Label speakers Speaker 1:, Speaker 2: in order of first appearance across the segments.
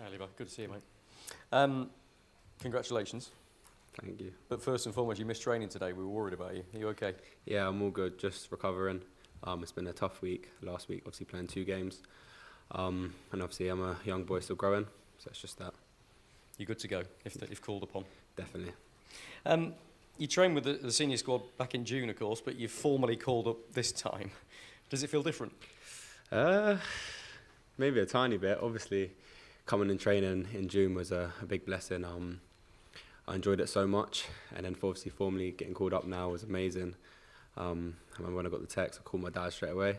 Speaker 1: Hi, Levi. Good to see you, mate. Congratulations.
Speaker 2: Thank you.
Speaker 1: But first and foremost, you missed training today. We were worried about you. Are you okay?
Speaker 2: Yeah, I'm all good, just recovering. It's been a tough week. Last week, obviously playing 2 games. And obviously I'm a young boy still growing, so it's just that.
Speaker 1: You're good to go if called upon.
Speaker 2: Definitely.
Speaker 1: You trained with the senior squad back in June, of course, but you've formally called up this time. Does it feel different?
Speaker 2: Maybe a tiny bit. Obviously, coming and training in June was a big blessing. I enjoyed it so much, and then obviously formally getting called up now was amazing. I remember when I got the text, I called my dad straight away,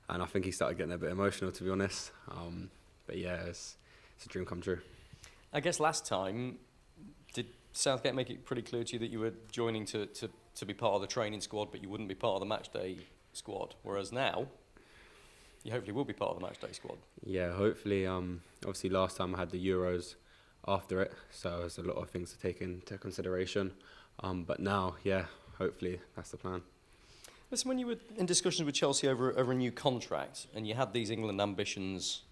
Speaker 2: and I think he started getting a bit emotional, to be honest. But yeah, it's a dream come true.
Speaker 1: I guess last time, did Southgate make it pretty clear to you that you were joining to be part of the training squad, but you wouldn't be part of the match day squad? Whereas now, you hopefully will be part of the match day squad.
Speaker 2: Yeah, hopefully. Obviously, last time I had the Euros after it, so there's a lot of things to take into consideration. But now, yeah, hopefully that's the plan.
Speaker 1: Listen, when you were in discussions with Chelsea over a new contract, and you had these England ambitions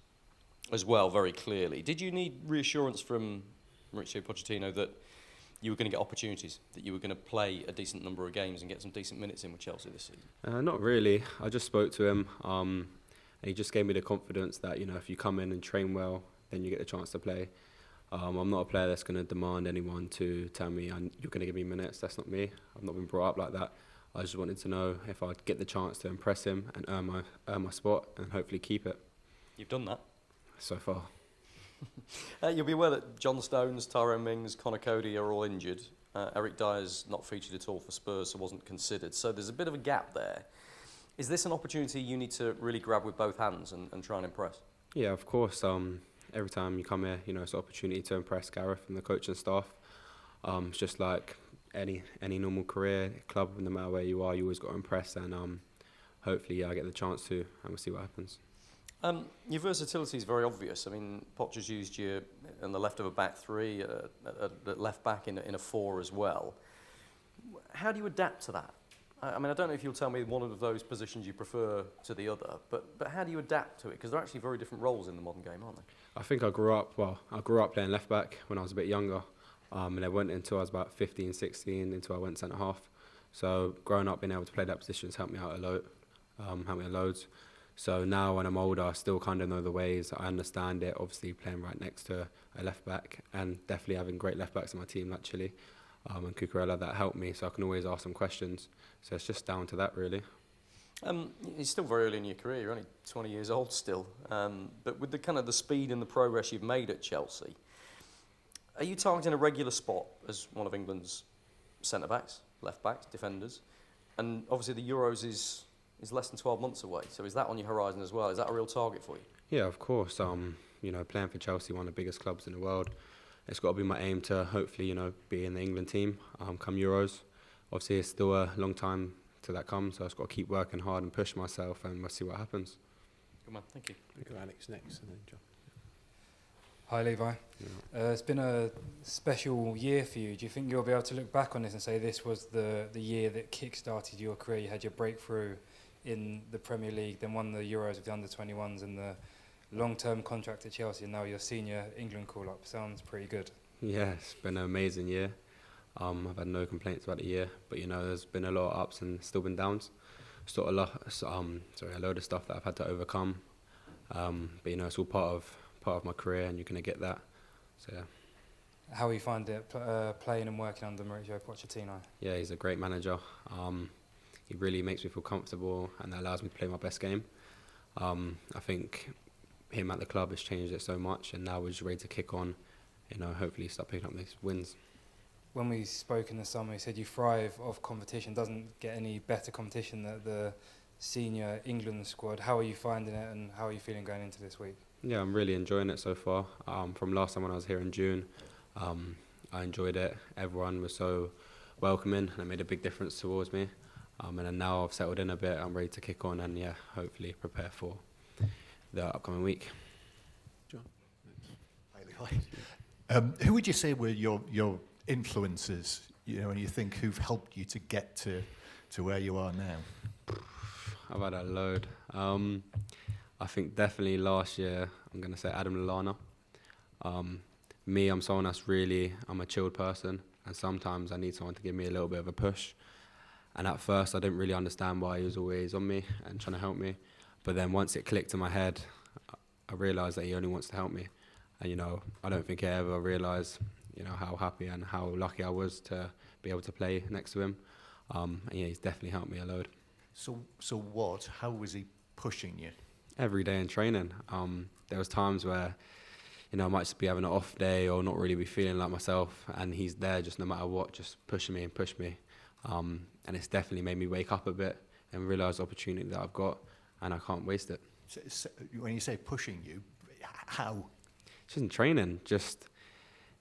Speaker 1: as well, very clearly, did you need reassurance from Mauricio Pochettino that you were going to get opportunities, that you were going to play a decent number of games and get some decent minutes in with Chelsea this season?
Speaker 2: Not really. I just spoke to him, and he just gave me the confidence that, you know, if you come in and train well, then you get the chance to play. I'm not a player that's going to demand anyone to tell me you're going to give me minutes. That's not me. I've not been brought up like that. I just wanted to know if I'd get the chance to impress him and earn my spot and hopefully keep it.
Speaker 1: You've done that.
Speaker 2: So far.
Speaker 1: You'll be aware that John Stones, Tyrone Mings, Conor Cody are all injured. Eric Dyer's not featured at all for Spurs, so wasn't considered. So there's a bit of a gap there. Is this an opportunity you need to really grab with both hands and try and impress? Yeah,
Speaker 2: of course. Every time you come here, you know, it's an opportunity to impress Gareth and the coaching staff. It's just like any normal career club, no matter where you are, you always got to impress, and hopefully I get the chance to, and we'll see what happens.
Speaker 1: Your versatility is very obvious. I mean, Poch has used you on the left of a back three, at left back in a 4 as well. How do you adapt to that? I mean, I don't know if you'll tell me one of those positions you prefer to the other, but how do you adapt to it? Because they're actually very different roles in the modern game, aren't they?
Speaker 2: I think I grew up playing left back when I was a bit younger, and I went until I was about 15, 16, until I went centre half. So growing up, being able to play that position has helped me out a lot, helped me loads. So now when I'm older, I still kind of know the ways. I understand it. Obviously, playing right next to a left back, and definitely having great left backs in my team actually. And Cucurella, that helped me, so I can always ask them questions. So it's just down to that, really.
Speaker 1: You're still very early in your career. You're only 20 years old still. But with the kind of the speed and the progress you've made at Chelsea, are you targeting a regular spot as one of England's centre backs, left backs, defenders? And obviously the Euros is less than 12 months away. So is that on your horizon as well? Is that a real target for you? Yeah,
Speaker 2: of course. You know, playing for Chelsea, one of the biggest clubs in the world. It's got to be my aim to hopefully, you know, be in the England team come Euros. Obviously, it's still a long time till that comes, so I've got to keep working hard and push myself, and we'll see what happens.
Speaker 1: Good man, thank you.
Speaker 3: We'll go Alex next, and then John.
Speaker 4: Hi, Levi.
Speaker 2: Yeah.
Speaker 4: It's been a special year for you. Do you think you'll be able to look back on this and say this was the year that kick-started your career? You had your breakthrough in the Premier League, then won the Euros with the under-21s and the long-term contract at Chelsea, and now your senior England call-up. Sounds pretty good.
Speaker 2: Yeah, it's been an amazing year. I've had no complaints about the year, but you know, there's been a lot of ups and still been downs. A load of stuff that I've had to overcome. But you know, it's all part of my career, and you're gonna get that. So yeah.
Speaker 4: How you find it playing and working under Mauricio Pochettino?
Speaker 2: Yeah, he's a great manager. He really makes me feel comfortable, and that allows me to play my best game. I think him at the club has changed it so much, and now we're just ready to kick on. You know, hopefully start picking up these wins.
Speaker 4: When we spoke in the summer, you said you thrive off competition. Doesn't get any better competition than the senior England squad. How are you finding it, and how are you feeling going into this week? Yeah,
Speaker 2: I'm really enjoying it so far. From last time when I was here in June, I enjoyed it. Everyone was so welcoming, and it made a big difference towards me. And then now I've settled in a bit. I'm ready to kick on, and yeah, hopefully prepare for the upcoming week.
Speaker 3: John. Hi, Levi. Who would you say were your influences, you know, when you think who've helped you to get to where you are now?
Speaker 2: I've had a load. I think definitely last year, I'm going to say Adam Lallana. Me, I'm someone I'm a chilled person, and sometimes I need someone to give me a little bit of a push. And at first, I didn't really understand why he was always on me and trying to help me. But then once it clicked in my head, I realised that he only wants to help me. And, I don't think I ever realised, how happy and how lucky I was to be able to play next to him. And yeah, he's definitely helped me a load.
Speaker 3: How was he pushing you?
Speaker 2: Every day in training. There was times where, I might just be having an off day or not really be feeling like myself, and he's there just no matter what, just pushing me and push me. And it's definitely made me wake up a bit and realise the opportunity that I've got, and I can't waste it.
Speaker 3: So when you say pushing you, how?
Speaker 2: Just in training, just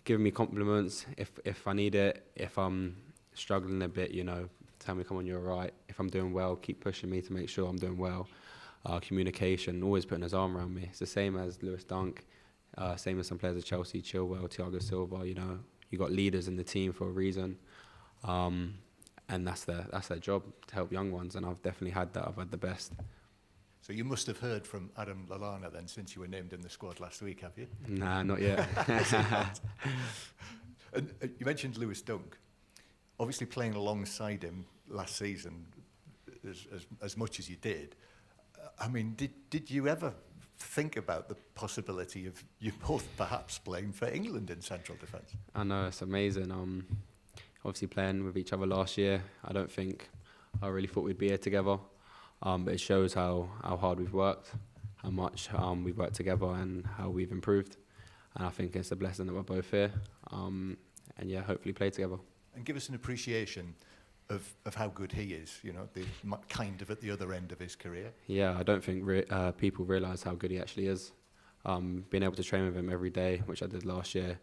Speaker 2: giving me compliments if I need it. If I'm struggling a bit, tell me, come on, you're all right. If I'm doing well, keep pushing me to make sure I'm doing well. Communication, always putting his arm around me. It's the same as Lewis Dunk, same as some players at Chelsea, Chilwell, Thiago Silva. You got leaders in the team for a reason, and that's their job, to help young ones. And I've definitely had that. I've had the best.
Speaker 3: So you must have heard from Adam Lallana then, since you were named in the squad last week, have you?
Speaker 2: Nah, not yet.
Speaker 3: And you mentioned Lewis Dunk. Obviously, playing alongside him last season, as much as you did. I mean, did you ever think about the possibility of you both perhaps playing for England in central defence?
Speaker 2: I know, it's amazing. Obviously playing with each other last year, I don't think I really thought we'd be here together. But it shows how hard we've worked, how much we've worked together and how we've improved. And I think it's a blessing that we're both here. And yeah, hopefully play together.
Speaker 3: And give us an appreciation of how good he is, kind of at the other end of his career.
Speaker 2: Yeah, I don't think people realise how good he actually is. Being able to train with him every day, which I did last year,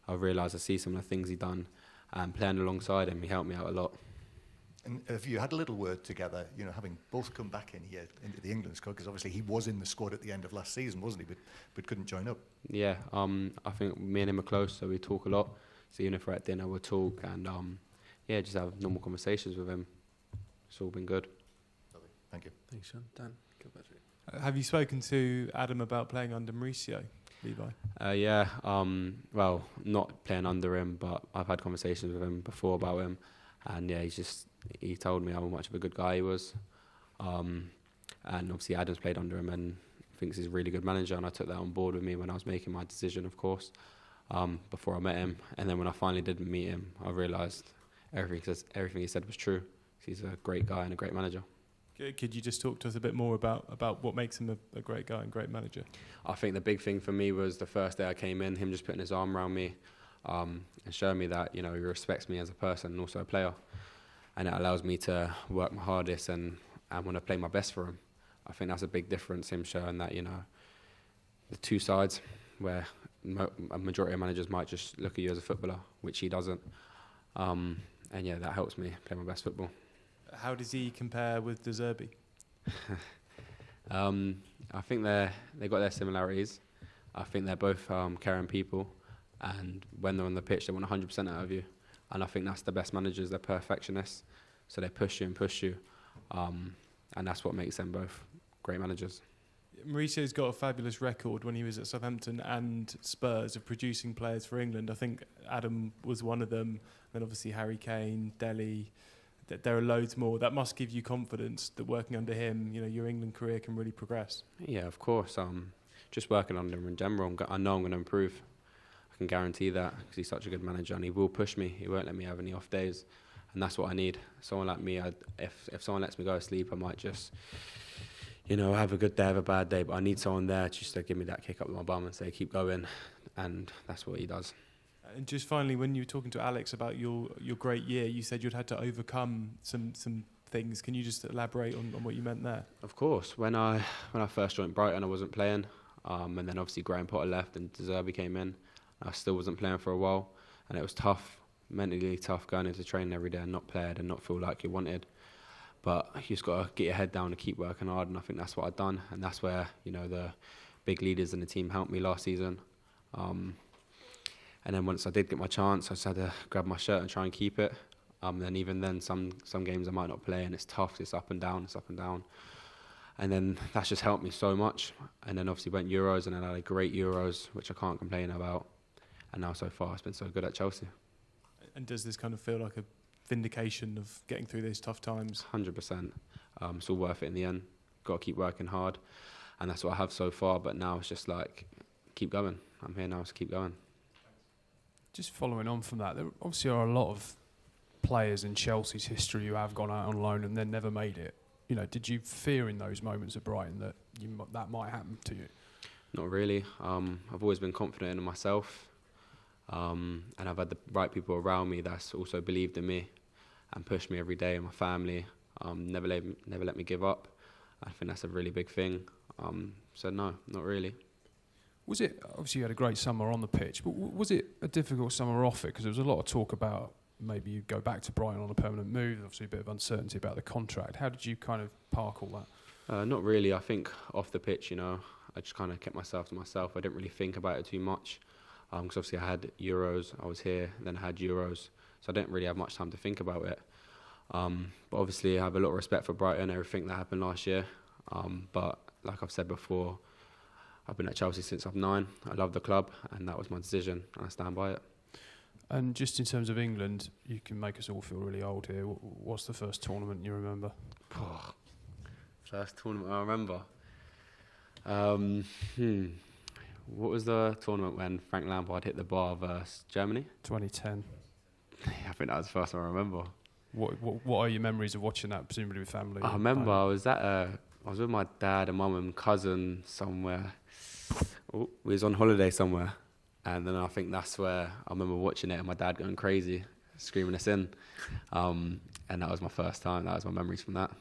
Speaker 2: I realised I see some of the things he done, and playing alongside him, he helped me out a lot.
Speaker 3: And have you had a little word together, having both come back in here into the England squad, because obviously he was in the squad at the end of last season, wasn't he, but couldn't join up?
Speaker 2: Yeah, I think me and him are close, so we talk a lot. So even if we're at dinner, we'll talk and yeah, just have normal conversations with him. It's all been good.
Speaker 3: Lovely. Thank you.
Speaker 5: Thanks, Sean. Dan, go back to you.
Speaker 6: Have you spoken to Adam about playing under Mauricio, Levi?
Speaker 2: Yeah, well, not playing under him, but I've had conversations with him before about him. And yeah, he told me how much of a good guy he was. And obviously Adam's played under him and thinks he's a really good manager, and I took that on board with me when I was making my decision, of course, before I met him. And then when I finally did meet him, I realised everything he said was true. He's a great guy and a great manager.
Speaker 6: Could you just talk to us a bit more about what makes him a great guy and great manager?
Speaker 2: I think the big thing for me was the first day I came in, him just putting his arm around me and showing me that, he respects me as a person and also a player. And it allows me to work my hardest and want to play my best for him. I think that's a big difference, him showing that, the two sides where a majority of managers might just look at you as a footballer, which he doesn't. And yeah, that helps me play my best football.
Speaker 6: How does he compare with De Zerbi?
Speaker 2: I think they got their similarities. I think they're both caring people, and when they're on the pitch, they want 100% out of you. And I think that's the best managers. They're perfectionists, so they push you, and that's what makes them both great managers.
Speaker 6: Mauricio's got a fabulous record when he was at Southampton and Spurs of producing players for England. I think Adam was one of them. Then obviously Harry Kane, Dele. There are loads more. That must give you confidence that working under him, your England career can really progress. Yeah,
Speaker 2: of course. Just working under him in general, I know I'm going to improve. I can guarantee that because he's such a good manager and he will push me. He won't let me have any off days, and that's what I need. Someone like me, if someone lets me go to sleep, I might just, have a good day, have a bad day, but I need someone there just to give me that kick up my bum and say, keep going, and that's what he does.
Speaker 6: And just finally, when you were talking to Alex about your great year, you said you'd had to overcome some things. Can you just elaborate on what you meant there?
Speaker 2: Of course. When I first joined Brighton, I wasn't playing, and then obviously Graham Potter left and De Zerbi came in. I still wasn't playing for a while, and it was tough, mentally tough, going into training every day and not playing and not feel like you wanted. But you just got to get your head down and keep working hard, and I think that's what I've done, and that's where the big leaders in the team helped me last season. And then once I did get my chance, I just had to grab my shirt and try and keep it. Then even then, some games I might not play, and it's tough. It's up and down. And then that's just helped me so much. And then obviously went Euros, and then I had a great Euros, which I can't complain about. And now so far it's been so good at Chelsea.
Speaker 6: And does this kind of feel like a vindication of getting through these tough times?
Speaker 2: 100%. It's all worth it in the end. Got to keep working hard. And that's what I have so far. But now it's just like, keep going. I'm here now, so keep going.
Speaker 5: Just following on from that, there obviously are a lot of players in Chelsea's history who have gone out on loan and then never made it. You know, did you fear in those moments at Brighton that that might happen to you?
Speaker 2: Not really. I've always been confident in myself. And I've had the right people around me that's also believed in me and pushed me every day, and my family. Never let me give up. I think that's a really big thing. So no, not really.
Speaker 5: Was it, obviously you had a great summer on the pitch, but was it a difficult summer off it? Because there was a lot of talk about maybe you go back to Brighton on a permanent move, obviously a bit of uncertainty about the contract. How did you kind of park all that?
Speaker 2: Not really. I think off the pitch, I just kind of kept myself to myself. I didn't really think about it too much. Because obviously I had Euros, I was here, then I had Euros. So I didn't really have much time to think about it. But obviously I have a lot of respect for Brighton, everything that happened last year. But like I've said before, I've been at Chelsea since I'm 9. I love the club, and that was my decision, and I stand by it.
Speaker 5: And just in terms of England, you can make us all feel really old here. What's the first tournament you remember?
Speaker 2: First tournament I remember? What was the tournament when Frank Lampard hit the bar versus Germany?
Speaker 5: 2010.
Speaker 2: Yeah, I think that was the first one I remember.
Speaker 5: What are your memories of watching that, presumably with family?
Speaker 2: I remember I was with my dad and mum and cousin somewhere. We was on holiday somewhere, and then I think that's where I remember watching it and my dad going crazy, screaming us in, and that was my first time. That was my memories from that.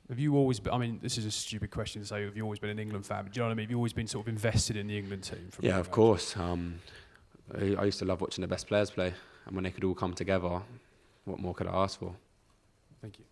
Speaker 5: Have you always been, I mean, this is a stupid question to say, have you always been an England fan? But do you know what I mean? Have you always been sort of invested in the England team?
Speaker 2: Yeah, of course. I used to love watching the best players play, and when they could all come together, what more could I ask for?
Speaker 5: Thank you.